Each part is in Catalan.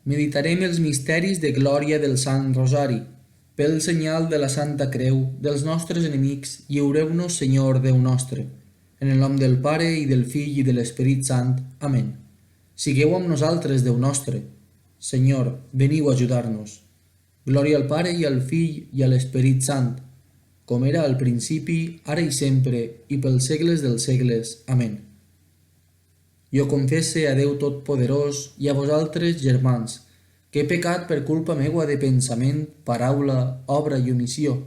Meditarem els misteris de glòria del Sant Rosari. Pel senyal de la Santa Creu dels nostres enemics, lliureu-nos, Senyor, Déu nostre. En el nom del Pare, i del Fill, i de l'Esperit Sant. Amén. Sigueu amb nosaltres, Déu nostre. Senyor, veniu a ajudar-nos. Glòria al Pare, i al Fill, i a l'Esperit Sant, com era al principi, ara i sempre, i pels segles dels segles. Amén. Jo confesse a Déu Totpoderós i a vosaltres, germans, que he pecat per culpa meua de pensament, paraula, obra i omissió.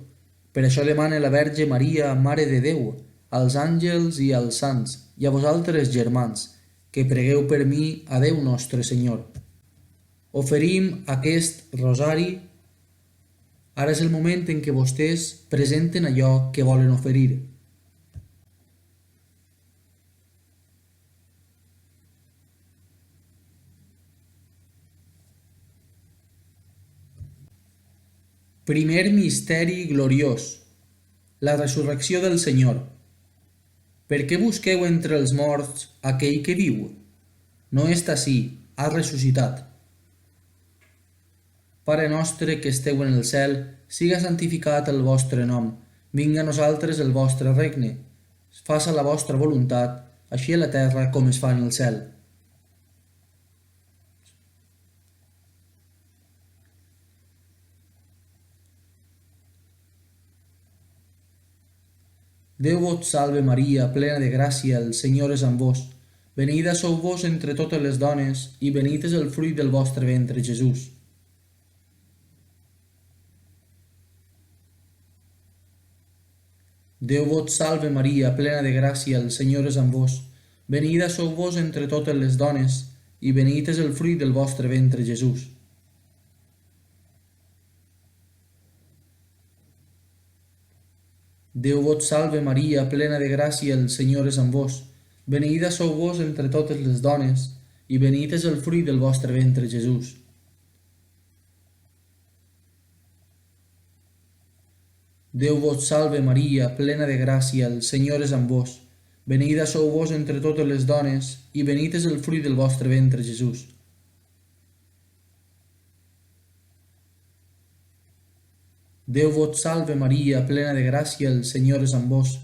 Per això demane la Verge Maria, Mare de Déu, als àngels i als sants, i a vosaltres, germans, que pregueu per mi a Déu nostre Senyor. Oferim aquest rosari. Ara és el moment en què vostès presenten allò que volen oferir. Primer misteri gloriós: la resurrecció del Senyor. Per què busqueu entre els morts aquell que viu? No està ací, ha ressuscitat. Pare nostre que esteu en el cel, siga santificat el vostre nom. Vinga a nosaltres el vostre regne. Faça la vostra voluntat, així a la terra com es fa en el cel. Déu vos salve Maria, plena de gràcia, el Senyor és amb vos. Benida sou vos entre totes les dones, i benit és el fruit del vostre ventre, Jesús. Déu vos salve Maria, plena de gràcia, el Senyor és amb vos. Benida sou vos entre totes les dones, i benit és el fruit del vostre ventre, Jesús. Déu vos salve Maria, plena de gràcia, el Senyor és amb vos. Benida sou vos entre totes les dones, i benit és el fruit del vostre ventre, Jesús. Déu vos salve Maria, plena de gràcia, el Senyor és amb vos. Benida sou vos entre totes les dones, i benit és el fruit del vostre ventre, Jesús. Déu vos salve Maria, plena de gràcia, el Senyor és amb vos.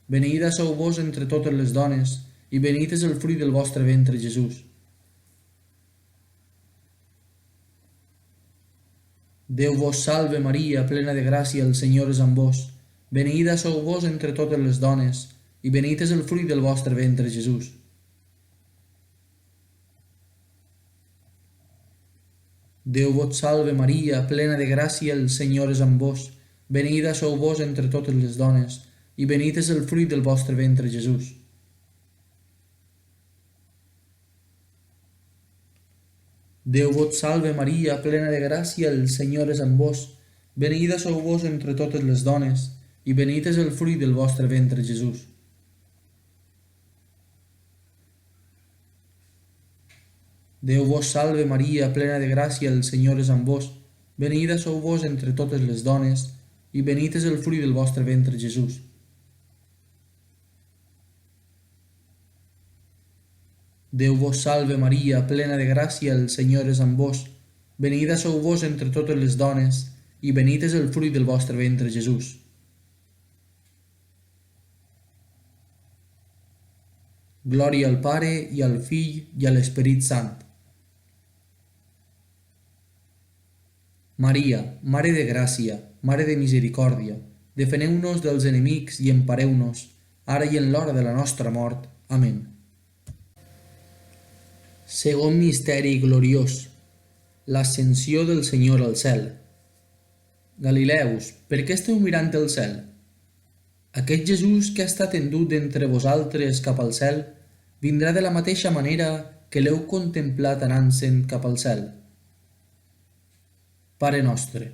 Benida sou vos entre totes les dones, i benit és el fruit del vostre ventre, Jesús. Déu vos salve Maria, plena de gràcia, el Senyor és amb vos. Benida sou vos entre totes les dones, i benit és el fruit del vostre ventre, Jesús. Déu vos salve Maria, plena de gràcia, el Senyor és amb vos. Benida sou vos entre totes les dones, i benit és el fruit del vostre ventre, Jesús. Déu vos salve Maria, plena de gràcia, el Senyor és amb vos. Benida sou vos entre totes les dones, i benit és el fruit del vostre ventre, Jesús. Déu vos salve Maria, plena de gràcia, el Senyor és amb vos. Benida sou vos entre totes les dones, i benit és el fruit del vostre ventre, Jesús. Déu vos salve Maria, plena de gràcia, el Senyor és amb vos. Benida sou vos entre totes les dones, i benit és el fruit del vostre ventre, Jesús. Glòria al Pare, i al Fill, i a l'Esperit Sant. Maria, Mare de gràcia, Mare de misericòrdia, defeneu-nos dels enemics i empareu-nos, ara i en l'hora de la nostra mort. Amén. Segon misteri gloriós: l'ascensió del Senyor al cel. Galileus, per què esteu mirant el cel? Aquest Jesús que ha estat endut d'entre vosaltres cap al cel, vindrà de la mateixa manera que l'heu contemplat anant-se'n cap al cel. Pare nostre.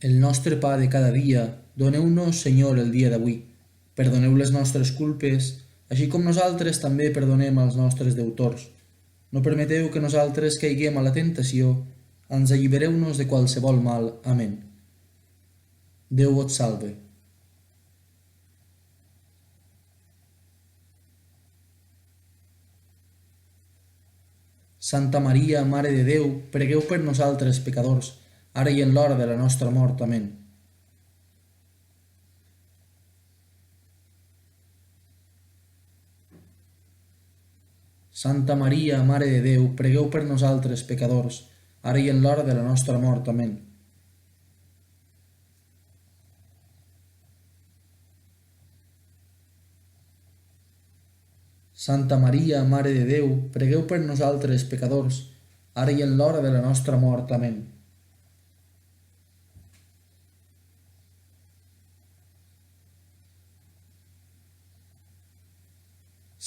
El nostre pa de cada dia, doneu-nos, Senyor, el dia d'avui. Perdoneu les nostres culpes, així com nosaltres també perdonem als nostres deutors. No permeteu que nosaltres caiguem a la tentació, ens allibereu-nos de qualsevol mal. Amén. Déu vos salve. Santa Maria, Mare de Déu, pregueu per nosaltres pecadors, ara i en l'hora de la nostra mort. Amén. Santa Maria, Mare de Déu, pregueu per nosaltres pecadors, ara i en l'hora de la nostra mort. Amén. Santa Maria, Mare de Déu, pregueu per nosaltres pecadors, ara i en l'hora de la nostra mort. Amén.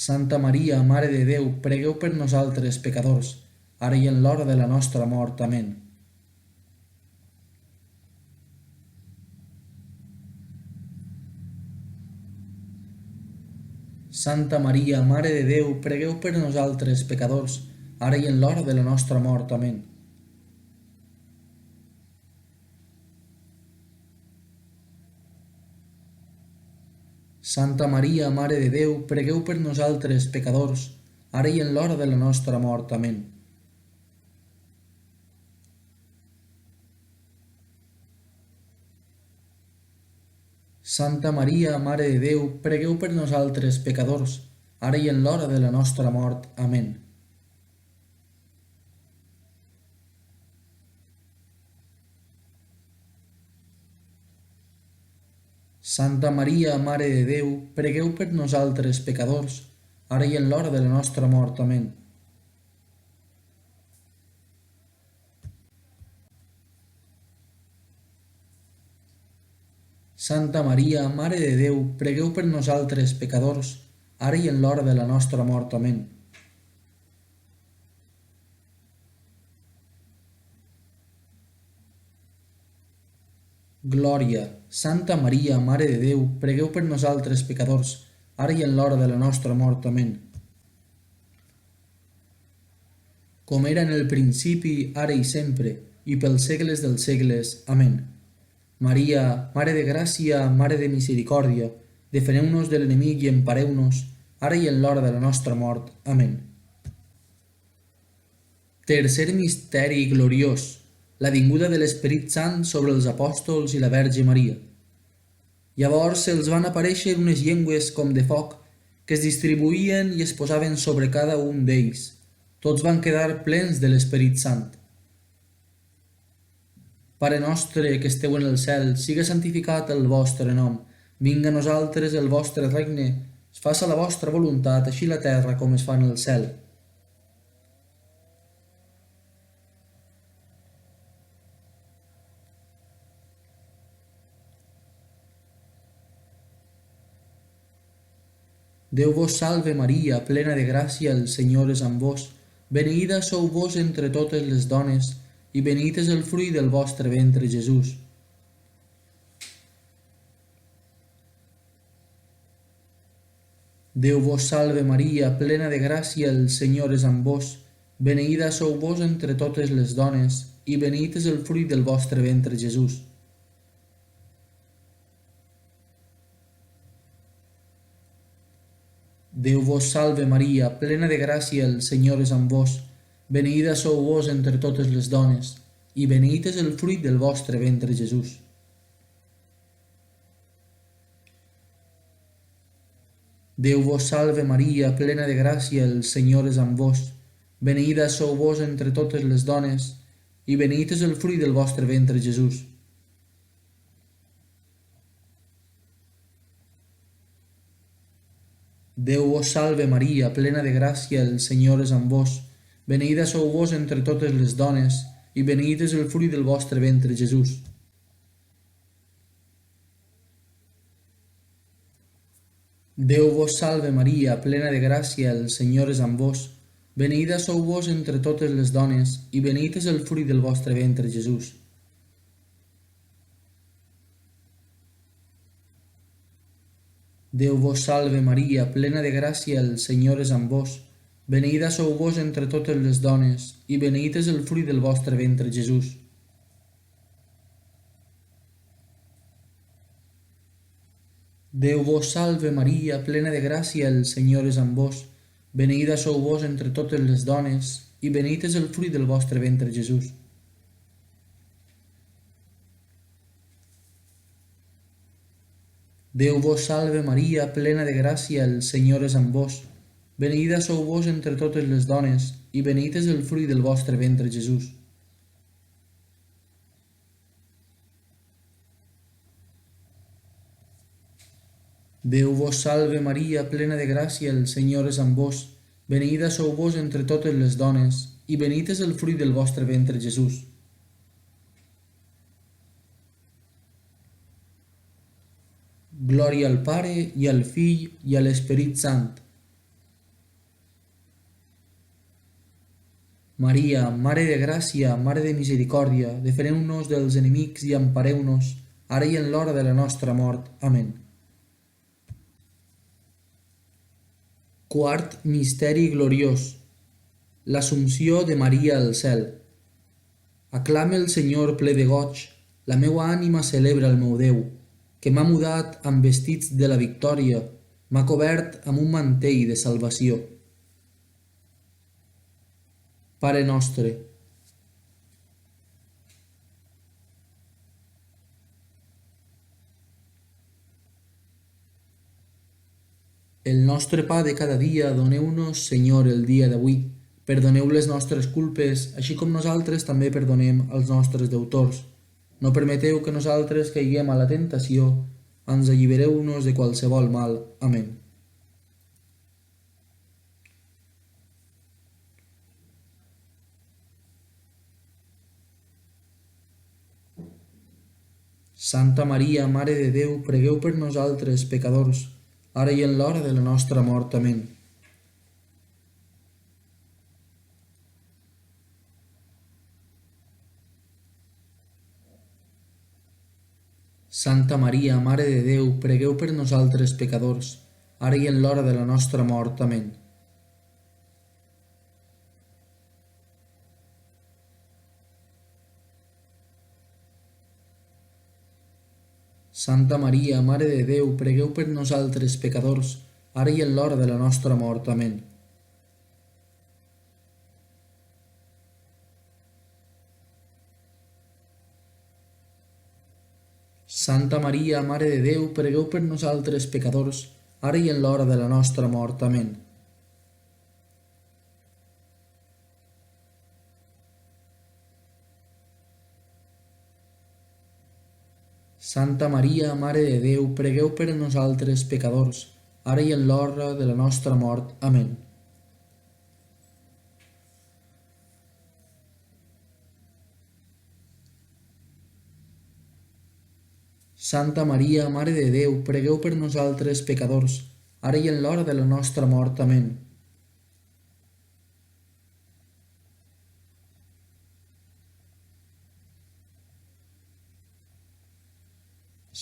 Santa Maria, Mare de Déu, pregueu per nosaltres pecadors, ara i en l'hora de la nostra mort. Amén. Santa Maria, Mare de Déu, pregueu per nosaltres pecadors, ara i en l'hora de la nostra mort. Amén. Santa Maria, Mare de Déu, pregueu per nosaltres pecadors, ara i en l'hora de la nostra mort. Amén. Santa Maria, Mare de Déu, pregueu per nosaltres pecadors, ara i en l'hora de la nostra mort. Amén. Santa Maria, Mare de Déu, pregueu per nosaltres pecadors, ara i en l'hora de la nostra mort. Amén. Santa Maria, Mare de Déu, pregueu per nosaltres pecadors, ara i en l'hora de la nostra mort. Amén. Glòria. Santa Maria, Mare de Déu, pregueu per nosaltres pecadors, ara i en l'hora de la nostra mort. Amén. Com era en el principi, ara i sempre, i pels segles dels segles. Amén. Maria, Mare de Gràcia, Mare de Misericòrdia, defeneu-nos de l'enemic i empareu-nos, ara i en l'hora de la nostra mort. Amén. Tercer misteri gloriós, la vinguda de l'Esperit Sant sobre els apòstols i la Verge Maria. Llavors se'ls van aparèixer unes llengües com de foc que es distribuïen i es posaven sobre cada un d'ells. Tots van quedar plens de l'Esperit Sant. Pare nostre que esteu en el cel, siga santificat el vostre nom. Vinga a nosaltres el vostre regne. Es faça la vostra voluntat, així a la terra com es fa en el cel. Déu vos salve Maria, plena de gràcia, el Senyor és amb vos. Beneïda sou vos entre totes les dones, i beneït és el fruit del vostre ventre, Jesús. Déu vos salve Maria, plena de gràcia, el Senyor és amb vos. Beneïda sou vos entre totes les dones, i beneït és el fruit del vostre ventre, Jesús. Déu vos salve Maria, plena de gràcia, el Senyor és amb vos. Beneïda sou vos entre totes les dones, i beneït és el fruit del vostre ventre, Jesús. Déu vos salve Maria, plena de gràcia, el Senyor és amb vos. Beneïda sou vos entre totes les dones, i beneït és el fruit del vostre ventre, Jesús. Déu vos salve Maria, plena de gràcia, el Senyor és amb vos. Beneïda sou vos entre totes les dones, i beneït és el fruit del vostre ventre, Jesús. Déu vos salve Maria, plena de gràcia, el Senyor és amb vos. Beneïda sou vos entre totes les dones, i beneït és el fruit del vostre ventre, Jesús. Déu vos salve Maria, plena de gràcia, el Senyor és amb vos. Beneïda sou vos entre totes les dones, i beneït és el fruit del vostre ventre, Jesús. Déu vos salve Maria, plena de gràcia, el Senyor és amb vos. Beneïda sou vos entre totes les dones, i beneït és el fruit del vostre ventre, Jesús. Déu vos salve Maria, plena de gràcia, el Senyor és amb vos. Beneïda sou vos entre totes les dones, i beneït és el fruit del vostre ventre, Jesús. Déu vos salve Maria, plena de gràcia, el Senyor és amb vos. Beneïda sou vos entre totes les dones, i beneït és el fruit del vostre ventre, Jesús. Glòria al Pare, i al Fill, i a l'Esperit Sant. Maria, Mare de gràcia, Mare de misericòrdia, defeneu-nos dels enemics i empareu-nos, ara i en l'hora de la nostra mort. Amén. Quart misteri gloriós: l'Assumpció de Maria al cel. Aclame el Senyor ple de goig, la meua ànima celebra el meu Déu, que m'ha mudat amb vestits de la victòria, m'ha cobert amb un mantell de salvació. Pare nostre, el nostre pa de cada dia doneu-nos, Senyor, el dia d'avui. Perdoneu les nostres culpes, així com nosaltres també perdonem als nostres deutors. No permeteu que nosaltres caiguem a la tentació, ens allibereu-nos de qualsevol mal. Amén. Santa Maria, Mare de Déu, pregueu per nosaltres pecadors, ara i en l'hora de la nostra mort. Amén. Santa Maria, Mare de Déu, pregueu per nosaltres pecadors, ara i en l'hora de la nostra mort. Amén. Santa Maria, Mare de Déu, pregueu per nosaltres pecadors, ara i en l'hora de la nostra mort. Amén. Santa Maria, Mare de Déu, pregueu per nosaltres pecadors, ara i en l'hora de la nostra mort. Amén. Santa Maria, Mare de Déu, pregueu per nosaltres pecadors, ara i en l'hora de la nostra mort. Amén. Santa Maria, Mare de Déu, pregueu per nosaltres pecadors, ara i en l'hora de la nostra mort. Amén.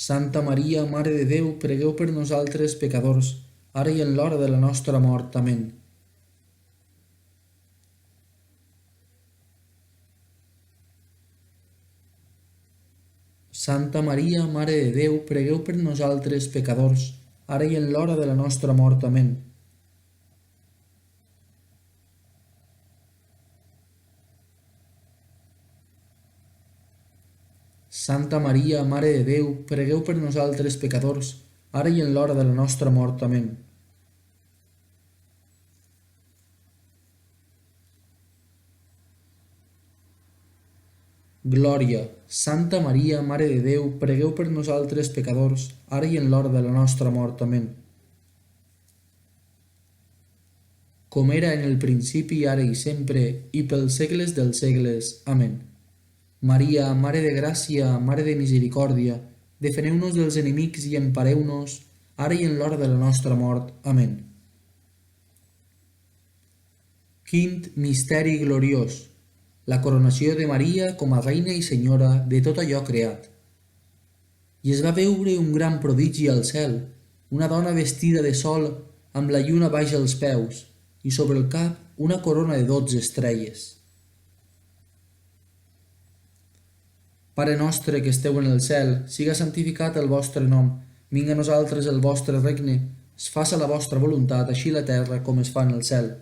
Santa Maria, Mare de Déu, pregueu per nosaltres pecadors, ara i en l'hora de la nostra mort. Amén. Santa Maria, Mare de Déu, pregueu per nosaltres pecadors, ara i en l'hora de la nostra mort. Amén. Santa Maria, Mare de Déu, pregueu per nosaltres pecadors, ara i en l'hora de la nostra mort. Amén. Glòria. Santa Maria, Mare de Déu, pregueu per nosaltres pecadors, ara i en l'hora de la nostra mort. Amén. Com era en el principi, ara i sempre, i pels segles dels segles. Amén. Maria, Mare de gràcia, Mare de misericòrdia, defeneu-nos dels enemics i empareu-nos, ara i en l'hora de la nostra mort. Amén. Quint misteri gloriós: la coronació de Maria com a reina i senyora de tot allò creat. I es va veure un gran prodigi al cel, una dona vestida de sol amb la lluna baix als peus i sobre el cap una corona de 12 estrelles. Pare nostre que esteu en el cel, siga santificat el vostre nom, vinga a nosaltres el vostre regne, Es faça la vostra voluntat, així a la terra com es fa en el cel.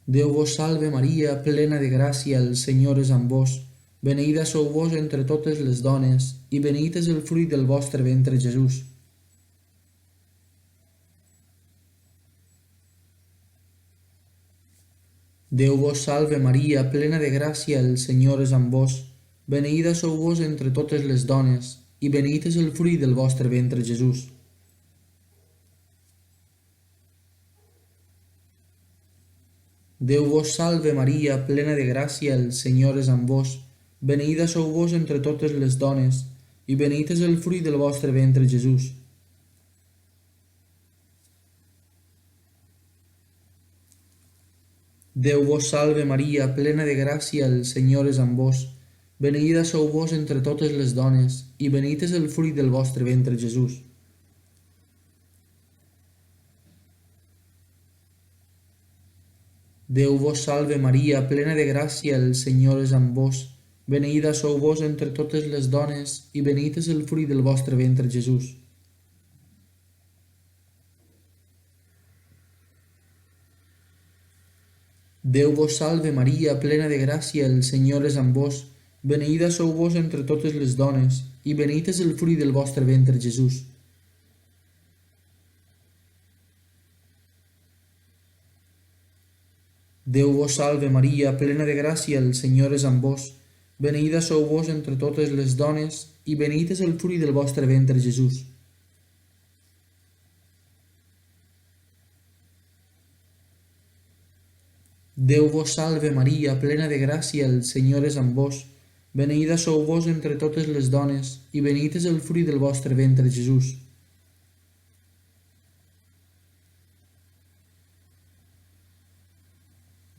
Déu vos salve Maria, plena de gràcia, el Senyor és amb vos. Beneïda sou vos entre totes les dones, i beneït és el fruit del vostre ventre, Jesús. Déu vos salve Maria, plena de gràcia, el Senyor és amb vos. Beneïda sou vos entre totes les dones, i beneït és el fruit del vostre ventre, Jesús. Déu vos salve Maria, plena de gràcia, el Senyor és amb vos. Beneïda sou vos entre totes les dones, i beneït és el fruit del vostre ventre, Jesús. Déu vos salve Maria, plena de gràcia, el Senyor és amb vos. Beneïda sou vos entre totes les dones, i beneït és el fruit del vostre ventre, Jesús. Déu vos salve Maria, plena de gràcia, el Senyor és amb vos. Beneïda sou vos entre totes les dones, i beneït és el fruit del vostre ventre, Jesús. Déu vos salve Maria, plena de gràcia, el Senyor és amb vos. Beneïda sou vos entre totes les dones, i beneït és el fruit del vostre ventre, Jesús. Déu vos salve Maria, plena de gràcia, el Senyor és amb vos. Beneïda sou vos entre totes les dones, i beneït és el fruit del vostre ventre, Jesús. Déu vos salve Maria, plena de gràcia, el Senyor és amb vos. Beneïda sou vos entre totes les dones, i beneït és el fruit del vostre ventre, Jesús.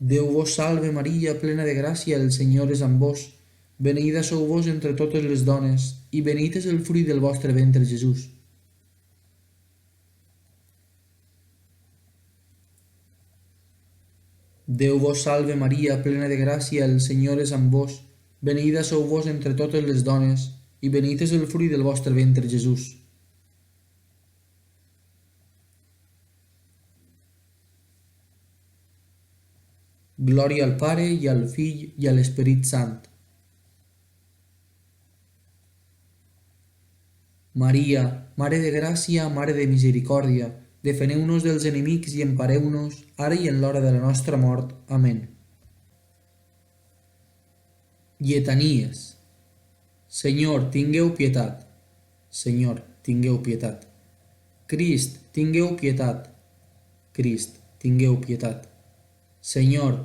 Déu vos salve Maria, plena de gràcia, el Senyor és amb vos. Beneïda sou vos entre totes les dones, i beneït és el fruit del vostre ventre, Jesús. Déu vos salve Maria, plena de gràcia, el Senyor és amb vos. Beneïda sou vos entre totes les dones, i beneït és el fruit del vostre ventre, Jesús. Glòria al Pare, i al Fill, i a l'Esperit Sant. Maria, Mare de gràcia, Mare de misericòrdia, defeneu-nos dels enemics i empareu-nos, ara i en l'hora de la nostra mort. Amén. Lletanies. Senyor, tingueu pietat. Senyor, tingueu pietat. Crist, tingueu pietat. Crist, tingueu pietat. Senyor,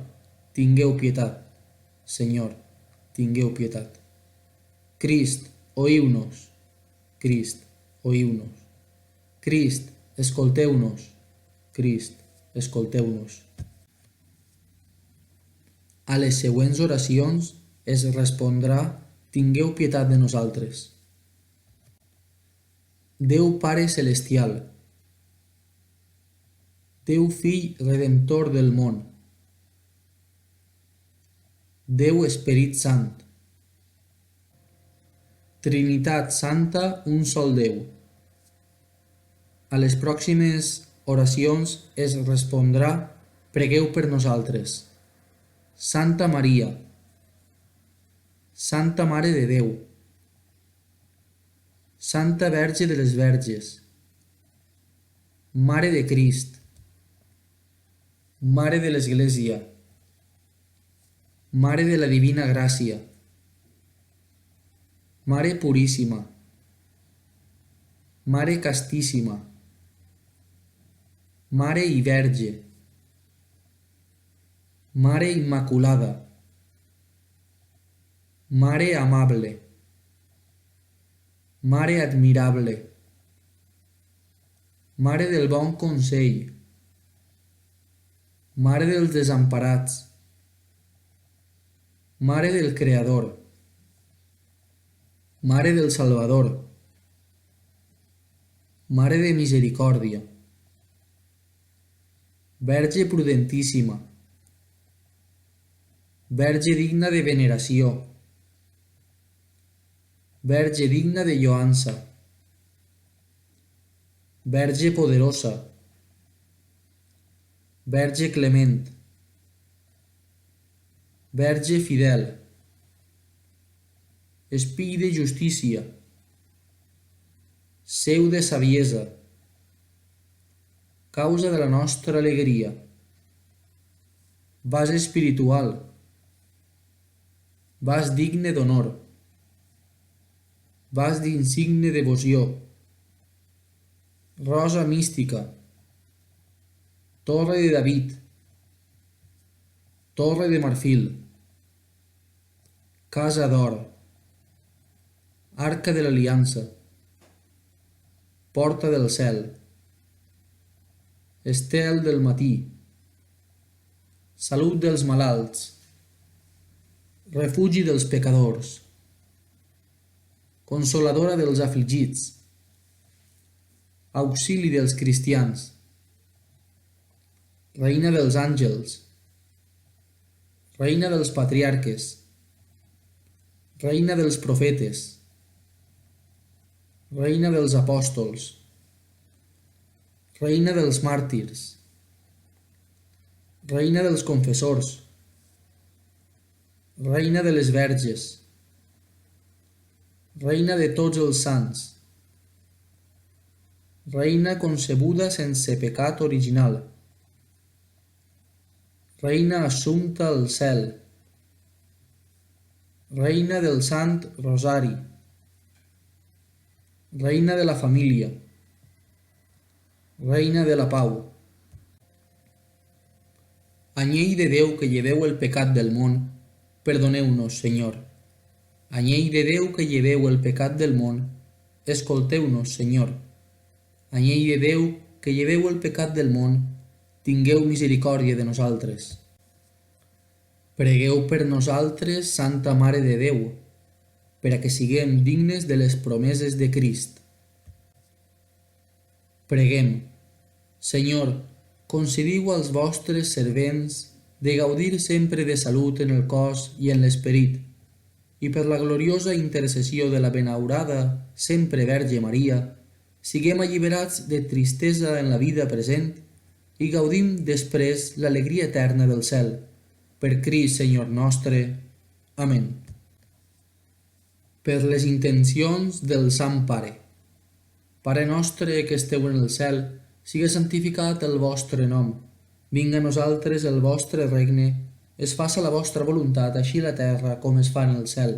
tingueu pietat. Senyor, tingueu pietat. Crist, oïu-nos. Crist, oïu-nos. Crist, escolteu-nos. Crist, escolteu-nos. A les següents oracions es respondrà: tingueu pietat de nosaltres. Déu Pare Celestial, Déu Fill Redemptor del món, Déu Esperit Sant, Trinitat Santa, un sol Déu. A les pròximes oracions es respondrà: pregueu per nosaltres. Santa Maria, Santa Mare de Déu, Santa Verge de les Verges, Mare de Crist, Mare de l'Església, Mare de la Divina Gràcia, Mare Puríssima, Mare Castíssima, Mare i Verge, Mare Immaculada, Mare Amable, Mare Admirable, Mare del Bon Consell, Mare dels Desemparats, Mare del Creador, Mare del Salvador, Mare de Misericòrdia, Verge Prudentíssima, Verge digna de veneració, Verge digna de lloança, Verge poderosa, Verge clement, Verge fidel, espill de justícia, seu de saviesa, causa de la nostra alegria, vas espiritual, vas digne d'honor, vas d'insigne devoció, rosa mística, torre de David, torre de marfil, casa d'or, arca de l'aliança, porta del cel, estel del matí, salut dels malalts, refugi dels pecadors, consoladora dels afligits, auxili dels cristians, reina dels àngels, reina dels patriarques, reina dels profetes, reina dels apòstols, reina dels màrtirs, reina dels confessors, reina de les verges, reina de tots els sants, reina concebuda sense pecat original, reina assumpta al cel, reina del Sant Rosari, reina de la família, reina de la pau. Anyell de Déu que lleveu el pecat del món, perdoneu-nos, Senyor. Anyell de Déu que lleveu el pecat del món, escolteu-nos, Senyor. Anyell de Déu que lleveu el pecat del món, tingueu misericòrdia de nosaltres. Pregueu per nosaltres, Santa Mare de Déu, per a que siguem dignes de les promeses de Crist. Preguem, Senyor, concediu als vostres servents de gaudir sempre de salut en el cos i en l'esperit, i per la gloriosa intercessió de la benaurada sempre Verge Maria, siguem alliberats de tristesa en la vida present i gaudim després l'alegria eterna del cel. Per Crist, Senyor nostre. Amén. Per les intencions del Sant Pare. Pare nostre que esteu en el cel, siga santificat el vostre nom. Vinga a nosaltres el vostre regne, es faça la vostra voluntat així a la terra com es fa en el cel.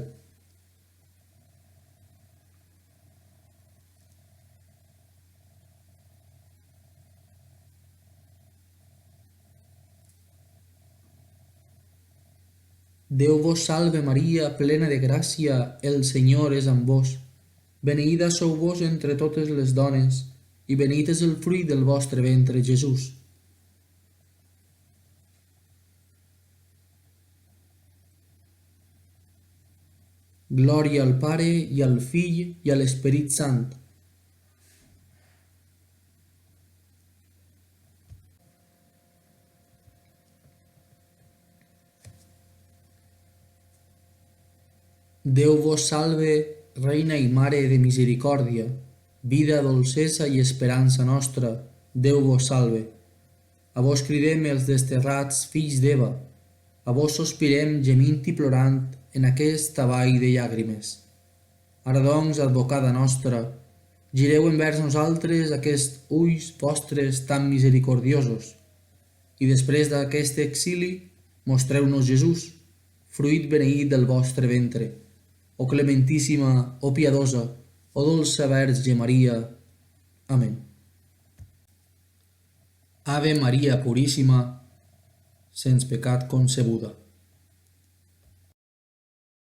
Déu vos salve Maria, plena de gràcia, el Senyor és amb vos. Beneïda sou vos entre totes les dones, i beneit és el fruit del vostre ventre, Jesús. Glòria al Pare, i al Fill, i a l'Esperit Sant. Déu vos salve, Reina i Mare de misericòrdia, vida, dolcesa i esperança nostra, Déu vos salve. A vos cridem els desterrats fills d'Eva, a vos sospirem gemint i plorant en aquesta vall de llàgrimes. Ara doncs, advocada nostra, gireu envers nosaltres aquests ulls vostres tan misericordiosos, i després d'aquest exili mostreu-nos Jesús, fruit beneït del vostre ventre. O clementíssima, o piadosa, o dolça Verge Maria. Amén. Ave Maria Puríssima, sens pecat concebuda.